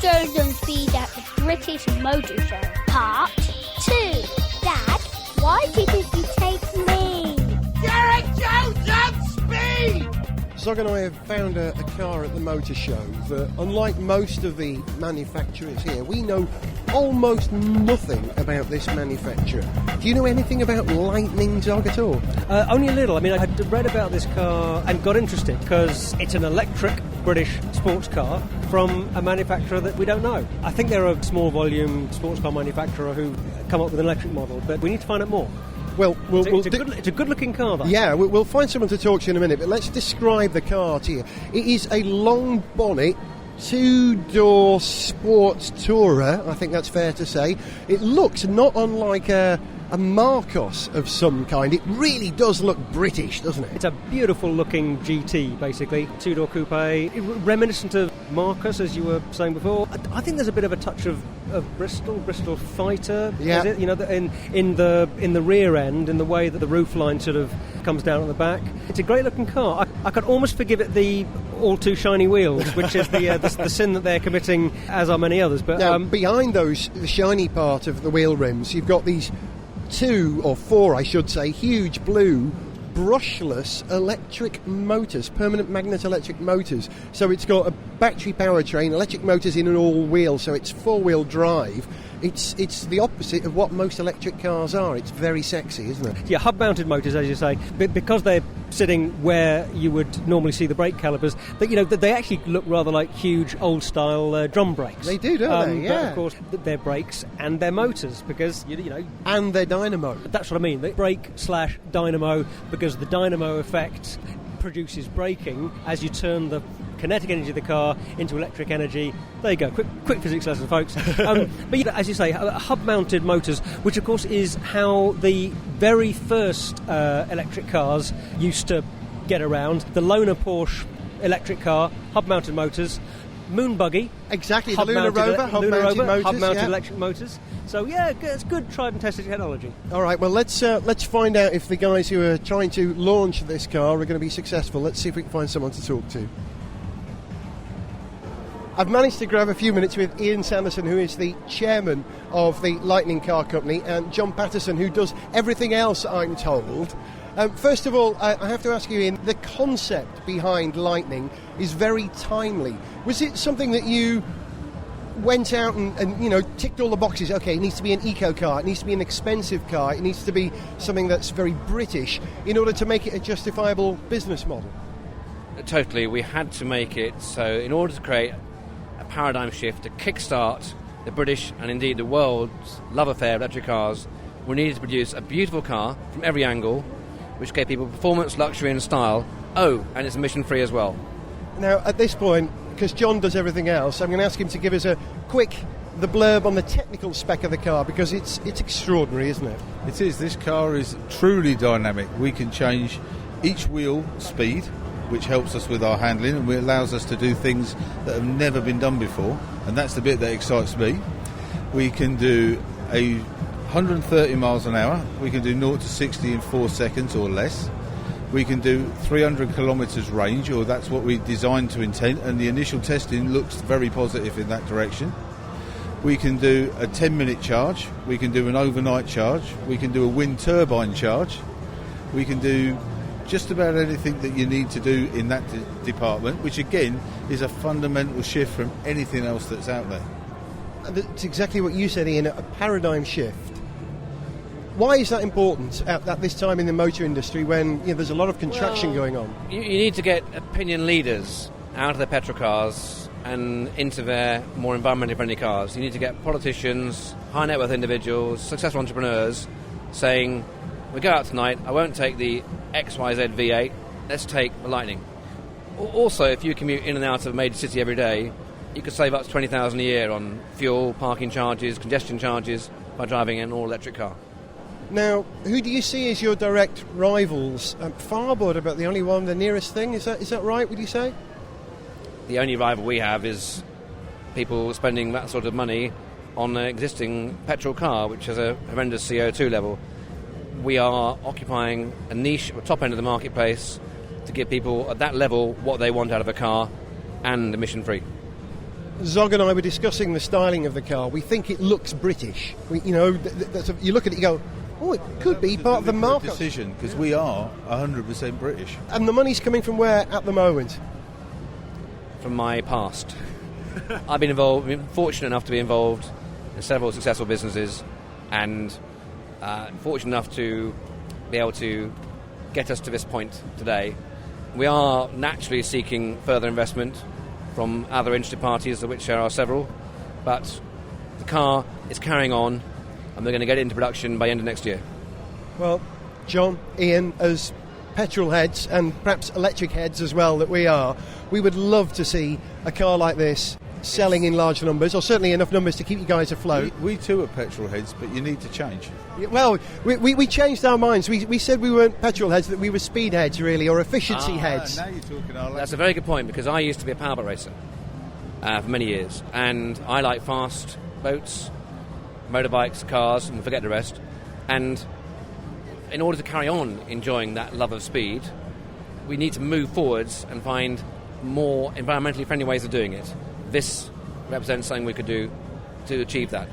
Stones on Speed at the British Motor Show. Part 2. Dad, why didn't you take me? Gareth Jones on Speed! Zog and I have found a car at the motor show that, unlike most of the manufacturers here, we know almost nothing about this manufacturer. Do you know anything about Lightning, Zog, at all? Only a little. I mean, I had read about this car and got interested because it's an electric British sports car from a manufacturer that we don't know. I think they're a small volume sports car manufacturer who come up with an electric model, but we need to find out more. Well, it's a good-looking car, though. Yeah, we'll find someone to talk to in a minute, but let's describe the car to you. It is a long bonnet, two-door sports tourer, I think that's fair to say. It looks not unlike a Marcos of some kind. It really does look British, doesn't it? It's a beautiful-looking GT, basically. Two-door coupe, reminiscent of Marcos, as you were saying before. I think there's a bit of a touch of Bristol Fighter. Yeah. Is it? You know, in the rear end, in the way that the roofline sort of comes down at the back. It's a great-looking car. I could almost forgive it the all-too-shiny wheels, which is the sin that they're committing, as are many others. But now, behind the shiny part of the wheel rims, you've got these 2 or 4, I should say, huge blue brushless electric motors, permanent magnet electric motors. So it's got a battery powertrain, electric motors in an all-wheel, so it's four-wheel drive. It's the opposite of what most electric cars are. It's very sexy, isn't it? Yeah, hub-mounted motors, as you say, because they're sitting where you would normally see the brake calipers. But they actually look rather like huge old-style drum brakes. They do, don't they? Yeah. But of course, they're brakes and they're motors because you know. And they're dynamo. That's what I mean. Brake/dynamo, because the dynamo effect produces braking as you turn the kinetic energy of the car into electric energy. There you go, quick physics lesson, folks. But as you say, hub-mounted motors, which of course is how the very first electric cars used to get around. The Loner Porsche electric car, hub-mounted motors. Moon buggy, exactly. The Lunar Rover, hub-mounted motors, hub-mounted electric motors. So yeah, it's good, tried and tested technology. All right, well let's find out if the guys who are trying to launch this car are going to be successful. Let's see if we can find someone to talk to. I've managed to grab a few minutes with Iain Sanderson, who is the chairman of the Lightning Car Company, and John Patterson, who does everything else, I'm told. First of all, I have to ask you, Iain, the concept behind Lightning is very timely. Was it something that you went out and ticked all the boxes? Okay, it needs to be an eco car, it needs to be an expensive car, it needs to be something that's very British in order to make it a justifiable business model? Totally, we had to make it so in order to create a paradigm shift to kickstart the British and indeed the world's love affair of electric cars, we needed to produce a beautiful car from every angle, which gave people performance, luxury and style. Oh, and it's emission-free as well. Now, at this point, because John does everything else, I'm going to ask him to give us the blurb on the technical spec of the car, because it's extraordinary, isn't it? It is. This car is truly dynamic. We can change each wheel speed, which helps us with our handling, and it allows us to do things that have never been done before, and that's the bit that excites me. We can do 130 miles an hour, we can do 0 to 60 in 4 seconds or less. We can do 300 kilometres range, or that's what we designed to intend, and the initial testing looks very positive in that direction. We can do a 10-minute charge, we can do an overnight charge, we can do a wind turbine charge, we can do just about anything that you need to do in that department, which again is a fundamental shift from anything else that's out there. That's exactly what you said, Iain, a paradigm shift. Why is that important at this time in the motor industry when there's a lot of contraction going on? You need to get opinion leaders out of their petrol cars and into their more environmentally friendly cars. You need to get politicians, high net worth individuals, successful entrepreneurs saying, we go out tonight, I won't take the XYZ V8, let's take the Lightning. Also, if you commute in and out of a major city every day, you could save up to $20,000 a year on fuel, parking charges, congestion charges by driving an all-electric car. Now, who do you see as your direct rivals? Farboard, about the only one, the nearest thing. Is that right, would you say? The only rival we have is people spending that sort of money on an existing petrol car, which has a horrendous CO2 level. We are occupying a niche at the top end of the marketplace to give people at that level what they want out of a car and emission-free. Zog and I were discussing the styling of the car. We think it looks British. You look at it, you go, oh, it could be part of the market decision, because we are 100% British. And the money's coming from where at the moment? From my past. I've been fortunate enough to be involved in several successful businesses, and fortunate enough to be able to get us to this point today. We are naturally seeking further investment from other interested parties, of which there are several, but the car is carrying on, and we're going to get it into production by the end of next year. Well, John, Iain, as petrol heads and perhaps electric heads as well that we are, we would love to see a car like this selling in large numbers, or certainly enough numbers to keep you guys afloat. We too are petrol heads, but you need to change. Well, we changed our minds. We said we weren't petrol heads, that we were speed heads, really, or efficiency heads. Now you're talking our That's a very good point, because I used to be a powerboat racer for many years, and I like fast boats, motorbikes, cars, and forget the rest. And in order to carry on enjoying that love of speed, we need to move forwards and find more environmentally friendly ways of doing it. This represents something we could do to achieve that.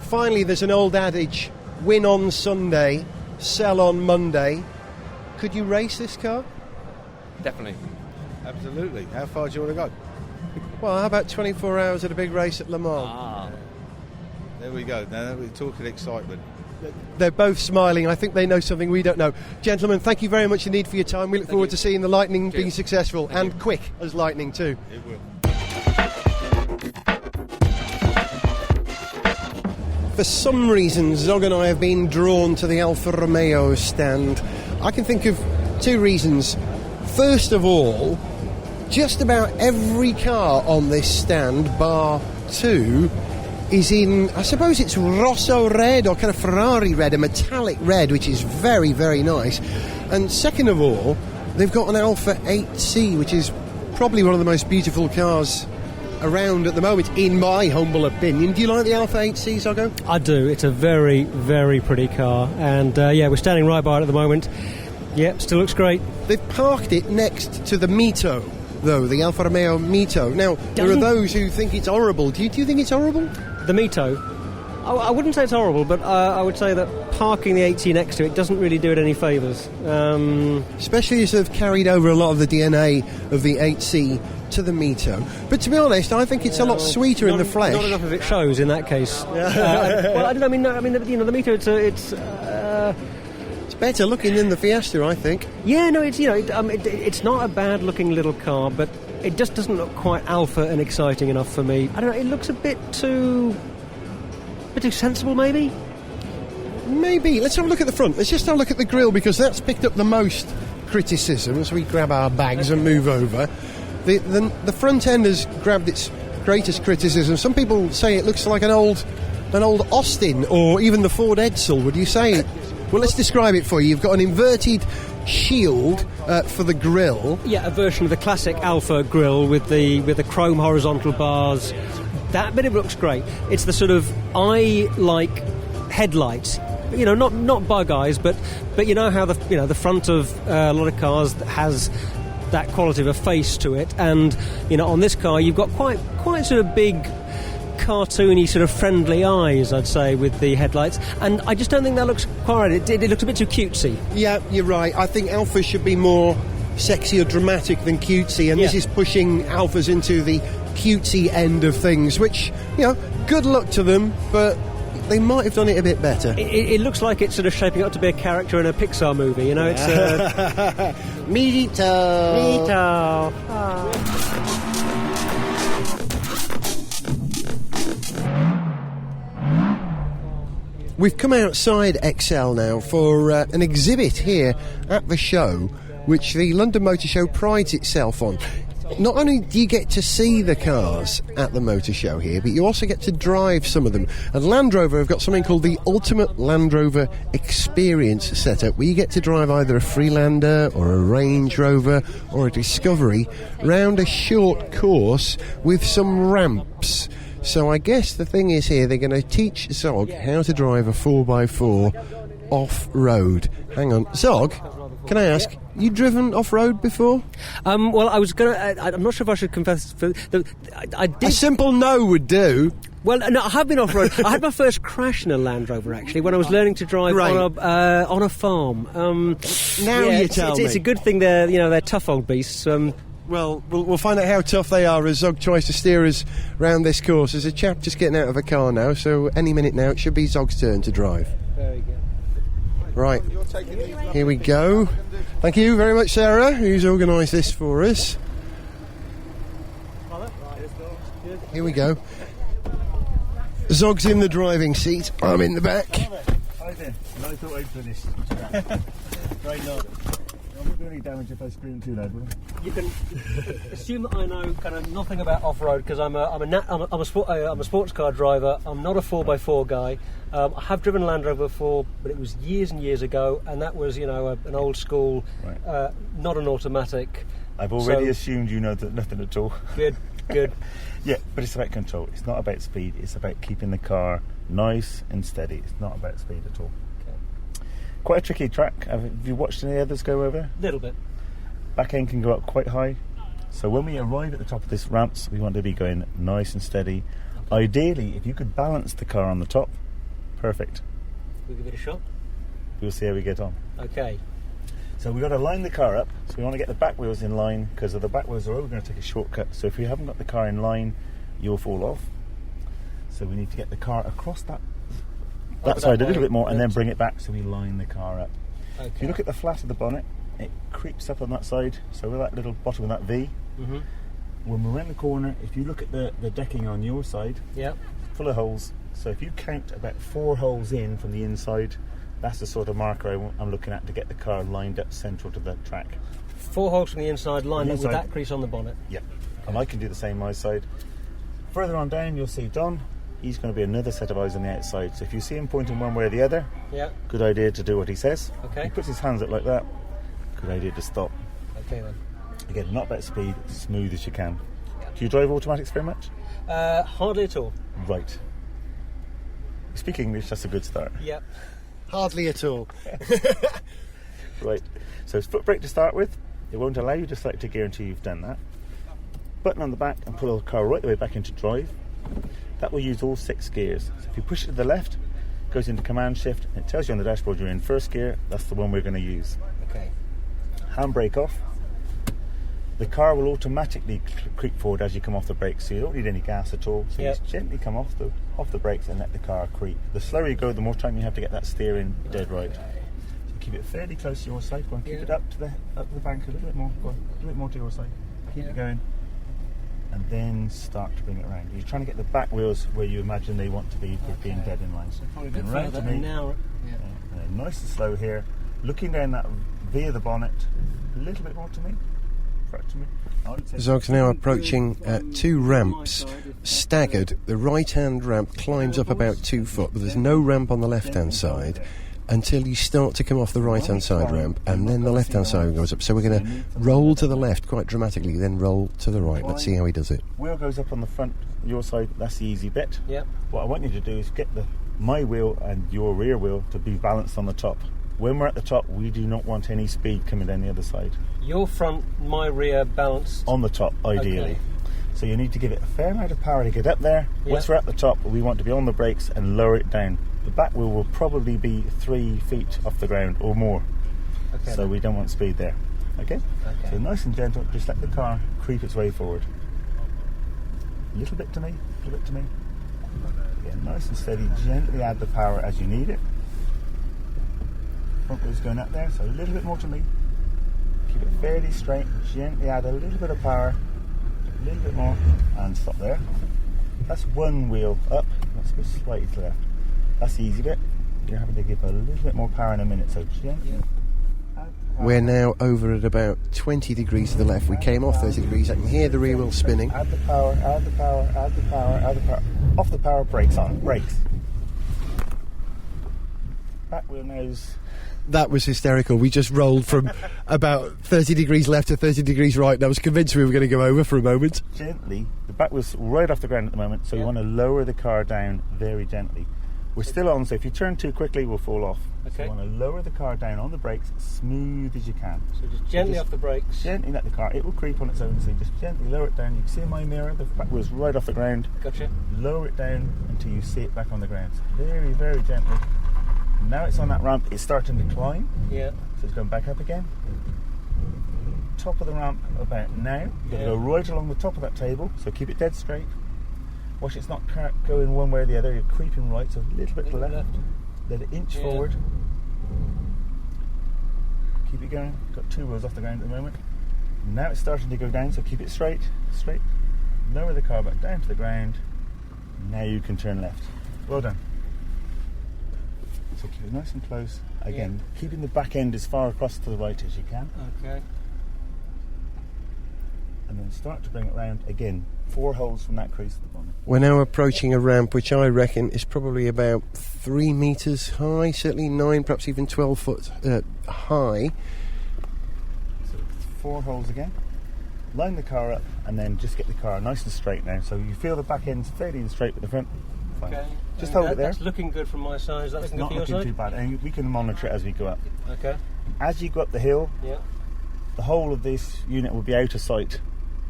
Finally, there's an old adage, win on Sunday, sell on Monday. Could you race this car? Definitely. Absolutely. How far do you want to go? Well, how about 24 hours at a big race at Le Mans? There we go. Now we're talking excitement. They're both smiling. I think they know something we don't know. Gentlemen, thank you very much indeed for your time. We look forward to seeing the Lightning being successful, and quick as lightning too. It will. For some reason, Zog and I have been drawn to the Alfa-Romeo stand. I can think of two reasons. First of all, just about every car on this stand, bar two, is in, I suppose it's Rosso red or kind of Ferrari red, a metallic red, which is very, very nice. And second of all, they've got an Alfa 8C, which is probably one of the most beautiful cars around at the moment, in my humble opinion. Do you like the Alfa 8C, Zoggo? I do. It's a very, very pretty car, and we're standing right by it at the moment. Yep, still looks great. They've parked it next to the Mito, though, the Alfa-Romeo Mito. Now, there are those who think it's horrible. Do you think it's horrible? The Mito? I wouldn't say it's horrible, but I would say that parking the 8C next to it doesn't really do it any favours. Especially as they've carried over a lot of the DNA of the 8C to the Mito. But to be honest, I think it's a lot sweeter in the flesh. Not enough of it shows in that case. Well, I don't know. I mean, the Mito. It's better looking than the Fiesta, I think. Yeah, no, it's not a bad looking little car, but it just doesn't look quite alpha and exciting enough for me. I don't know. It looks a bit too sensible, maybe. Maybe. Let's have a look at the front. Let's just have a look at the grille, because that's picked up the most criticism as we grab our bags and move over. The front end has grabbed its greatest criticism. Some people say it looks like an old Austin, or even the Ford Edsel. Would you say it? Well, let's describe it for you. You've got an inverted shield for the grille. Yeah, a version of the classic Alfa grille with the chrome horizontal bars. That bit of it looks great. It's the sort of eye-like headlights. Not bug eyes, but you know how the front of a lot of cars has that quality of a face to it, and on this car you've got quite sort of big, cartoony, sort of friendly eyes, I'd say, with the headlights, and I just don't think that looks quite right. It looks a bit too cutesy. Yeah, you're right. I think Alfa should be more sexy or dramatic than cutesy, and this is pushing Alfas into the cutesy end of things, which, good luck to them, but they might have done it a bit better. It looks like it's sort of shaping up to be a character in a Pixar movie, It's Mito. Oh. We've come outside XL now for an exhibit here at the show, which the London Motor Show prides itself on. Not only do you get to see the cars at the motor show here, but you also get to drive some of them. And Land Rover have got something called the Ultimate Land Rover Experience setup, where you get to drive either a Freelander or a Range Rover or a Discovery round a short course with some ramps. So I guess the thing is here, they're going to teach Zog how to drive a 4x4 off-road. Hang on. Zog, can I ask, You driven off-road before? Well, I was going to... I'm not sure if I should confess... I did... A simple no would do. Well, no, I have been off-road. I had my first crash in a Land Rover, actually, when I was learning to drive Right. on a farm. You tell me. It's a good thing they're tough old beasts. Well, we'll find out how tough they are as Zog tries to steer us round this course. There's a chap just getting out of a car now, so any minute now it should be Zog's turn to drive. Very good. Right, here we go. Thank you very much, Sarah, who's organised this for us. Here we go. Zog's in the driving seat, I'm in the back. I thought I'd finished. Right now. I won't do any damage if I scream too loud, will I? You can assume that I know kind of nothing about off-road because I'm a sports car driver. I'm not a 4x4 guy. I have driven a Land Rover before, but it was years and years ago, and that was an old school, Right. not an automatic. I've already assumed you know nothing at all. Good. Yeah, but it's about control. It's not about speed. It's about keeping the car nice and steady. It's not about speed at all. Okay. Quite a tricky track. Have you watched any others go over? Little bit. Back end can go up quite high. So when we arrive at the top of this ramps, we want to be going nice and steady. Ideally, if you could balance the car on the top, perfect. We'll give it a shot. We'll see how we get on. Okay. So we've got to line the car up. So we want to get the back wheels in line because the back wheels are always going to take a shortcut. So if you haven't got the car in line, you'll fall off. So we need to get the car across that side a little bit more and then bring it back so we line the car up. Okay. If you look at the flat of the bonnet, it creeps up on that side. So with that little bottom of that V, when we're in the corner, if you look at the decking on your side, full of holes. So if you count about 4 holes in from the inside, that's the sort of marker I'm looking at to get the car lined up central to the track. 4 holes from the inside, lined up with that crease on the bonnet. Yeah, and I can do the same my side. Further on down, you'll see Don. He's going to be another set of eyes on the outside. So if you see him pointing one way or the other, good idea to do what he says. Okay. He puts his hands up like that, good idea to stop. Okay then. Again, not about speed, smooth as you can. Do you drive automatics very much? Hardly at all. Right. You speak English, that's a good start. Yep. Hardly at all. Right, so it's foot brake to start with. It won't allow you to select a gear until you've done that. Button on the back and pull the car right the way back into drive. That will use all 6 gears. So if you push it to the left, it goes into command shift, and it tells you on the dashboard you're in first gear. That's the one we're going to use. Okay. Handbrake off. The car will automatically creep forward as you come off the brakes, so you don't need any gas at all. So you just gently come off the brakes and let the car creep. The slower you go, the more time you have to get that steering dead right. So keep it fairly close to your side. Go and keep it up to the bank a little bit more. Go on, a little bit more to your side. Keep it going, and then start to bring it around. You're trying to get the back wheels where you imagine they want to be, being dead in line. So Probably a bit right further to me. now. And then nice and slow here, looking down that V of the bonnet. A little bit more to me. Zog's now approaching 2 ramps, staggered. The right-hand ramp climbs up about 2 foot, but there's no ramp on the left-hand side until you start to come off the right-hand side ramp, and then the left-hand side goes up. So we're going to roll to the left quite dramatically, then roll to the right. Let's see how he does it. Wheel goes up on the front, your side, that's the easy bit. Yep. What I want you to do is get my wheel and your rear wheel to be balanced on the top. When we're at the top, we do not want any speed coming down the other side. Your front, my rear, balanced. On the top, ideally. Okay. So you need to give it a fair amount of power to get up there. Once we're at the top, we want to be on the brakes and lower it down. The back wheel will probably be 3 feet off the ground or more. Okay. So we don't want speed there. Okay? So nice and gentle, just let the car creep its way forward. A little bit to me, a little bit to me. Again, nice and steady, gently add the power as you need it. Front wheel's going up there, so a little bit more to me. Keep it fairly straight, gently add a little bit of power, a little bit more, and stop there. That's one wheel up, let's go slightly to the left. That's the easy bit. You're having to give a little bit more power in a minute, so gently. We're now over at about 20 degrees to the left. We came off 30 degrees. I can hear the rear wheel spinning. Add the power, add the power, add the power, add the power. Off the power, brakes on, brakes. Back wheel nose. That was hysterical. We just rolled from about 30 degrees left to 30 degrees right, and I was convinced we were going to go over for a moment. Gently. The back wheel's right off the ground at the moment, so you want to lower the car down very gently. We're still on, so if you turn too quickly, we'll fall off. Okay. So you want to lower the car down on the brakes as smooth as you can. So just gently off the brakes. Gently let the car, it will creep on its own, so just gently lower it down. You can see in my mirror, the back wheel's right off the ground. Gotcha. Lower it down until you see it back on the ground. So very, very gently. Now it's on that ramp, it's starting to climb. Yeah. So it's going back up again. Top of the ramp about now. You've got to go right along the top of that table, so keep it dead straight. Watch it's not going one way or the other, you're creeping right, so a little bit to the left. Let it inch forward. Keep it going. Got 2 wheels off the ground at the moment. Now it's starting to go down, so keep it straight. Lower the car back down to the ground. Now you can turn left. Well done. So keep it nice and close. Again, keeping the back end as far across to the right as you can. Okay. And then start to bring it round again. 4 holes from that crease at the bottom. We're now approaching a ramp which I reckon is probably about 3 metres high, certainly 9, perhaps even 12 foot high. So 4 holes again. Line the car up and then just get the car nice and straight now. So you feel the back end's fairly straight with the front. Fine. Okay. Just hold it there. That's looking good from my side. Is that looking good Not for your looking side? too bad. And we can monitor it as we go up. Okay. As you go up the hill, the whole of this unit will be out of sight.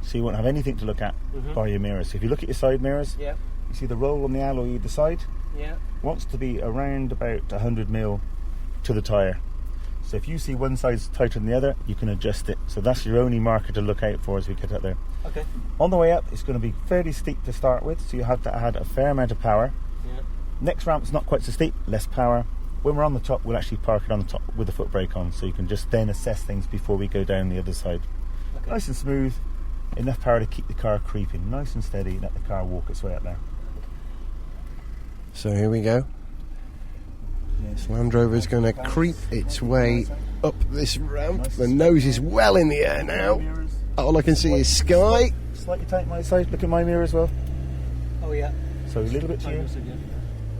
So you won't have anything to look at by your mirrors. So if you look at your side mirrors, you see the roll on the alloy either side. Wants to be around about 100 mil to the tyre. So if you see one side's tighter than the other, you can adjust it. So that's your only marker to look out for as we get up there. Okay. On the way up, it's going to be fairly steep to start with, so you have to add a fair amount of power. Next ramp's not quite so steep, less power. When we're on the top, we'll actually park it on the top with the foot brake on, so you can just then assess things before we go down the other side. Okay. Nice and smooth, enough power to keep the car creeping, nice and steady, let the car walk its way up there. So here we go. This Land Rover's going to creep its way up this ramp. The nose is well in the air now. All I can see is sky. Slightly tight my side, look at my mirror as well. Oh yeah. So a little bit to you.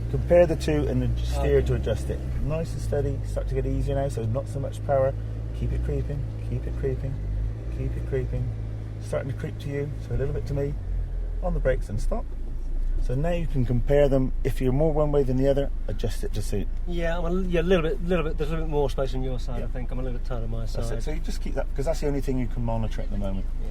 Compare the two and then steer to adjust it. Nice and steady, start to get easier now, so not so much power. Keep it creeping, keep it creeping, keep it creeping. Starting to creep to you, so a little bit to me. On the brakes and stop. So now you can compare them. If you're more one way than the other, adjust it to suit. Yeah, I'm a little bit. There's a little bit more space on your side. I think I'm a little bit tight on my side. That's it. So you just keep that because that's the only thing you can monitor at the moment. Yeah.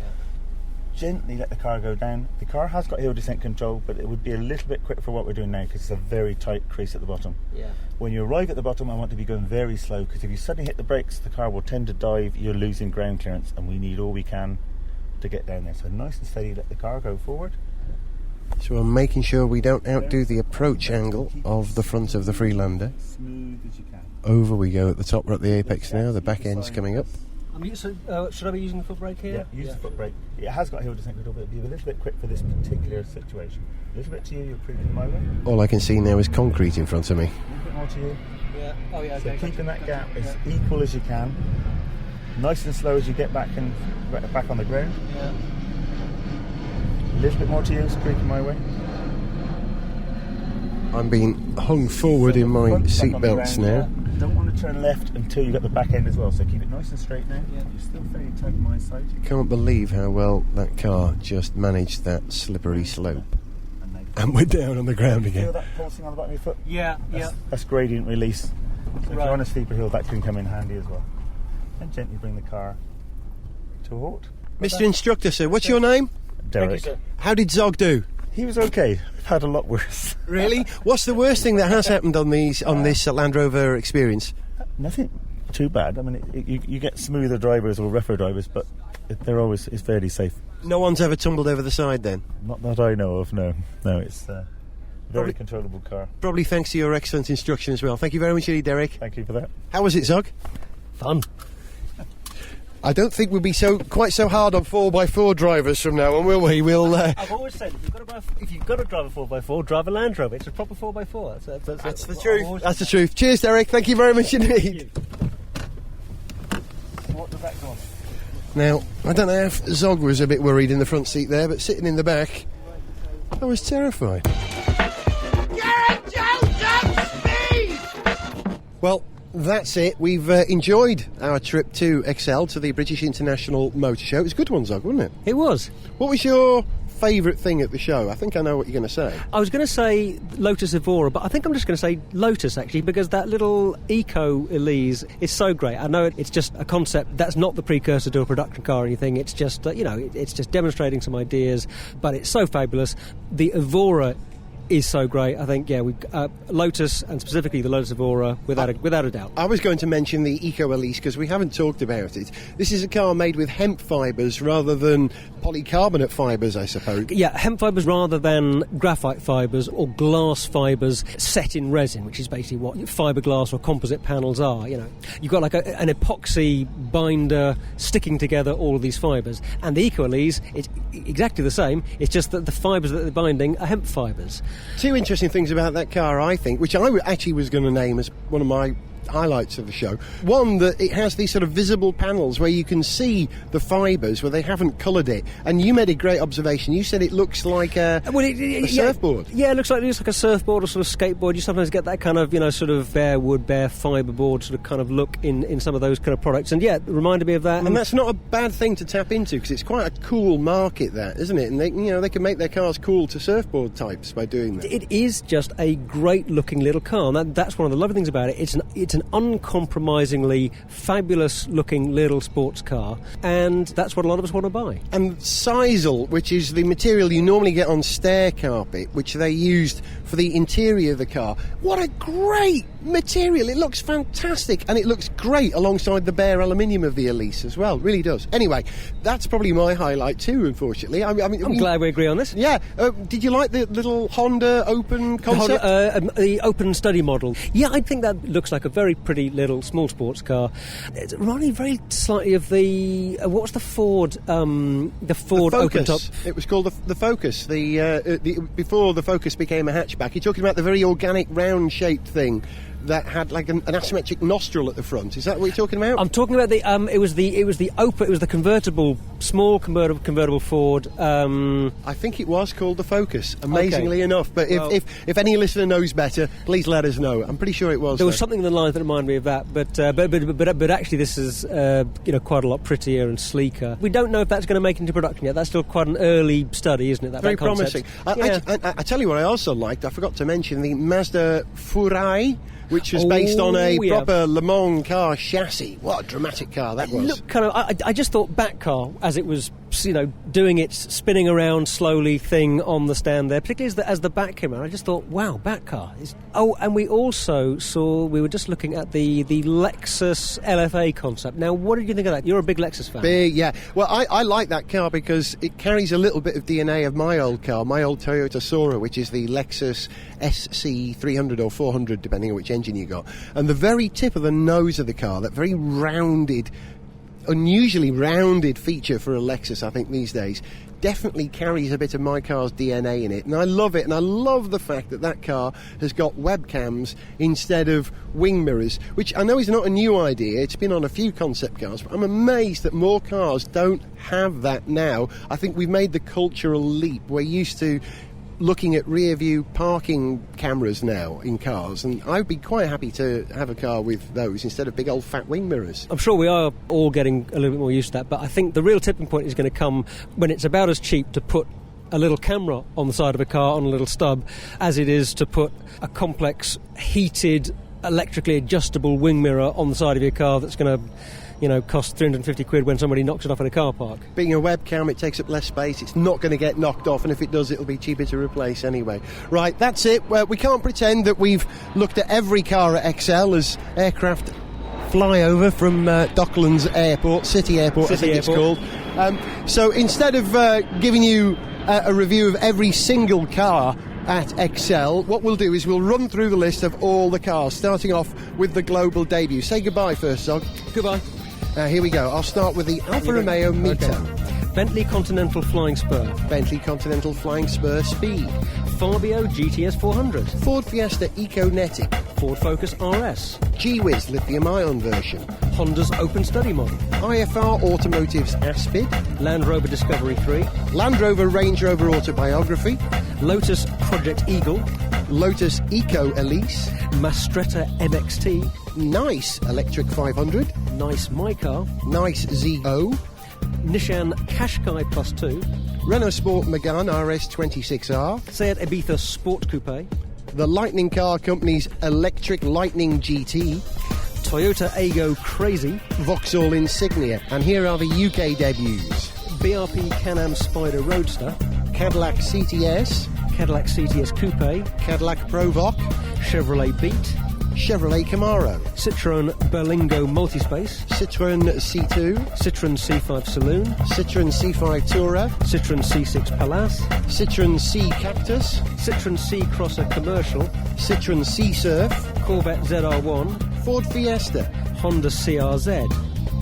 Gently let the car go down. The car has got hill descent control, but it would be a little bit quick for what we're doing now because it's a very tight crease at the bottom. Yeah. When you arrive at the bottom, I want to be going very slow because if you suddenly hit the brakes, the car will tend to dive. You're losing ground clearance, and we need all we can to get down there. So nice and steady, let the car go forward. So I'm making sure we don't outdo the approach angle of the front of the Freelander. Smooth as you can. Over we go at the top. We're at the apex now. The back end's coming up. Should I be using the foot brake here? Yeah, use the foot brake. It has got hill descent control, but it'll be a little bit quick for this particular situation. A little bit to you, you're creeping my way. All I can see now is concrete in front of me. A little bit more to you. Yeah. Oh yeah. Okay. So keeping that gap as equal as you can. Nice and slow as you get back on the ground. Yeah. A little bit more to you, it's creeping my way. I'm being hung forward in my seatbelts now. Don't want to turn left until you got the back end as well, so keep it nice and straight now. Yeah. You're still fairly tight on my side. Can't believe how well that car just managed that slippery slope. And we're down on the ground again. Feel that pulsing on the bottom of your foot? Yeah, That's gradient release. So if you're on a steeper hill, that can come in handy as well. And gently bring the car to a halt. Mr. Instructor, sir, what's your name? Derek. Thank you, sir. How did Zog do? He was okay. I've had a lot worse. Really? What's the worst thing that has happened on this Land Rover experience? Nothing too bad. I mean, you get smoother drivers or rougher drivers, but it's fairly safe. No one's ever tumbled over the side then? Not that I know of, no. No, it's a very controllable car. Probably thanks to your excellent instruction as well. Thank you very much indeed, Derek. Thank you for that. How was it, Zog? Fun. I don't think we'll be quite so hard on 4x4 drivers from now on, will we? I've always said if you've got to drive a 4x4, drive a Land Rover. It's a proper 4x4. That's the truth. That's the truth. Cheers, Derek. Thank you very much indeed. What does that go on? Now, I don't know if Zog was a bit worried in the front seat there, but sitting in the back, I was terrified. Gareth Jones at speed! Well, that's it. We've enjoyed our trip to Excel, to the British International Motor Show. It was a good one, Zog, wasn't it? It was. What was your favourite thing at the show? I think I know what you're going to say. I was going to say Lotus Evora, but I think I'm just going to say Lotus, actually, because that little Eco-Elise is so great. I know it's just a concept. That's not the precursor to a production car or anything. It's just, it's just demonstrating some ideas, but it's so fabulous. The Evora is so great. I think, Lotus, and specifically the Lotus Evora, without a doubt. I was going to mention the Eco-Elise because we haven't talked about it. This is a car made with hemp fibres rather than polycarbonate fibres, I suppose. Yeah, hemp fibres rather than graphite fibres or glass fibres set in resin, which is basically what fiberglass or composite panels are. You've got like an epoxy binder sticking together all of these fibres. And the Eco-Elise, it's exactly the same. It's just that the fibres that they're binding are hemp fibres. Two interesting things about that car, I think, which I actually was going to name as one of my highlights of the show. One, that it has these sort of visible panels where you can see the fibres where they haven't coloured it. And you made a great observation. You said it looks like a surfboard. Yeah, it looks like a surfboard or sort of skateboard. You sometimes get that kind of, sort of bare wood, bare fibre board sort of kind of look in some of those kind of products. And yeah, it reminded me of that. And that's not a bad thing to tap into because it's quite a cool market, that, isn't it? And they can make their cars cool to surfboard types by doing that. It is just a great looking little car. And that's one of the lovely things about it. It's an uncompromisingly fabulous looking little sports car, and that's what a lot of us want to buy. And sisal, which is the material you normally get on stair carpet, which they used for the interior of the car. What a great material. It looks fantastic, and it looks great alongside the bare aluminium of the Elise as well. It really does. Anyway, that's probably my highlight too, unfortunately. I'm glad we agree on this. Yeah. Did you like the little Honda open concept? The open study model. Yeah, I think that looks like a very pretty little small sports car. It reminded me very slightly of the what's the Ford? The Ford open top. It was called the Focus. Before the Focus became a hatchback. You're talking about the very organic round-shaped thing that had like an asymmetric nostril at the front. Is that what you're talking about? I'm talking about the small convertible Ford. I think it was called the Focus, amazingly enough. But if any listener knows better, please let us know. I'm pretty sure it was. There was something in the lines that reminded me of that, but actually this is quite a lot prettier and sleeker. We don't know if that's going to make it into production yet. That's still quite an early study, isn't it? That very concept. promising. I tell you what I also liked. I forgot to mention the Mazda Furai, which was based on a proper Le Mans car chassis. What a dramatic car that was. Look, I just thought Bat Car, as it was, doing its spinning around slowly thing on the stand there, particularly as the Bat came out, I just thought, wow, Bat Car. And we also we were just looking at the Lexus LFA concept. Now, what did you think of that? You're a big Lexus fan. Big, yeah. Well, I like that car because it carries a little bit of DNA of my old car, my old Toyota Sora, which is the Lexus SC 300 or 400, depending on which engine you got. And the very tip of the nose of the car, that very rounded, unusually rounded feature for a Lexus, I think, these days, definitely carries a bit of my car's DNA in it. And I love it, and I love the fact that car has got webcams instead of wing mirrors, which I know is not a new idea. It's been on a few concept cars, but I'm amazed that more cars don't have that now. I think we've made the cultural leap. We're used to looking at rear view parking cameras now in cars, and I'd be quite happy to have a car with those instead of big old fat wing mirrors. I'm sure we are all getting a little bit more used to that, but I think the real tipping point is going to come when it's about as cheap to put a little camera on the side of a car on a little stub as it is to put a complex heated electrically adjustable wing mirror on the side of your car that's going to cost 350 quid when somebody knocks it off in a car park. Being a webcam, it takes up less space, it's not going to get knocked off, and if it does, it'll be cheaper to replace anyway. Right, that's it. We can't pretend that we've looked at every car at XL as aircraft fly over from Docklands Airport, City Airport, I think it's called. So instead of giving you a review of every single car at XL, what we'll do is we'll run through the list of all the cars, starting off with the global debut. Say goodbye first, Zog. Goodbye. Here we go. I'll start with the Alfa-Romeo Mito. Okay. Bentley Continental Flying Spur. Bentley Continental Flying Spur Speed. Fabio GTS 400. Ford Fiesta Econetic. Ford Focus RS. G-Wiz lithium-ion version. Honda's Open Study model. IFR Automotive's Aspid. Land Rover Discovery 3. Land Rover Range Rover Autobiography. Lotus Project Eagle. Lotus Eco-Elise. Mastretta MXT. Nice Electric 500. Nice My Car. Nice ZO. Nissan Qashqai Plus 2, Renault Sport Megane RS26R, Seat Ibiza Sport Coupe, the Lightning Car Company's electric Lightning GT, Toyota Aygo Crazy, Vauxhall Insignia, and here are the UK debuts. BRP Can-Am Spider Roadster, Cadillac CTS, Cadillac CTS Coupe, Cadillac Provoque, Chevrolet Beat, Chevrolet Camaro, Citroën Berlingo Multispace, Citroën C2, Citroën C5 Saloon, Citroën C5 Tourer, Citroën C6 Palace, Citroën C Cactus, Citroën C Crosser Commercial, Citroën C Surf, Corvette ZR1, Ford Fiesta, Honda CRZ,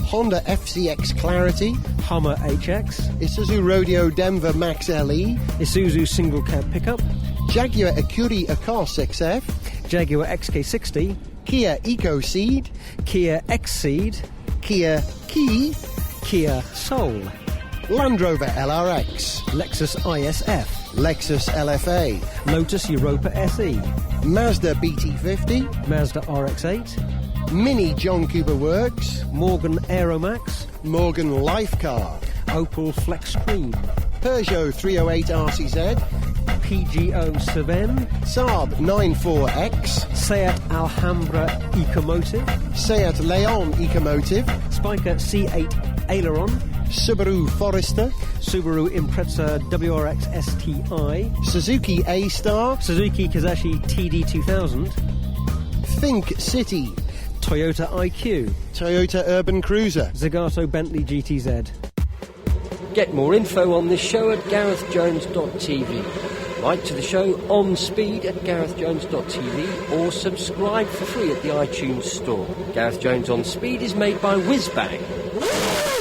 Honda FCX Clarity, Hummer HX, Isuzu Rodeo Denver Max LE, Isuzu Single Cab Pickup, Jaguar Acuri Acos XF, Jaguar XK60, Kia EcoSeed, Kia Xceed, Kia Key, Kia Soul, Land Rover LRX, Lexus ISF, Lexus LFA, Lotus Europa SE, Mazda BT50, Mazda RX-8, Mini John Cooper Works, Morgan Aeromax, Morgan Lifecar, Opel Flextreme, Peugeot 308 RCZ, PGO Cevennes, Saab 94X, Seat Alhambra Ecomotive, Seat Leon Ecomotive, Spiker C8 Aileron, Subaru Forester, Subaru Impreza WRX STI, Suzuki A-Star, Suzuki Kizashi TD2000, Think City, Toyota IQ, Toyota Urban Cruiser. Zagato Bentley GTZ. Get more info on this show at garethjones.tv. Write to the show on speed at garethjones.tv or subscribe for free at the iTunes Store. Gareth Jones on Speed is made by Whizbang.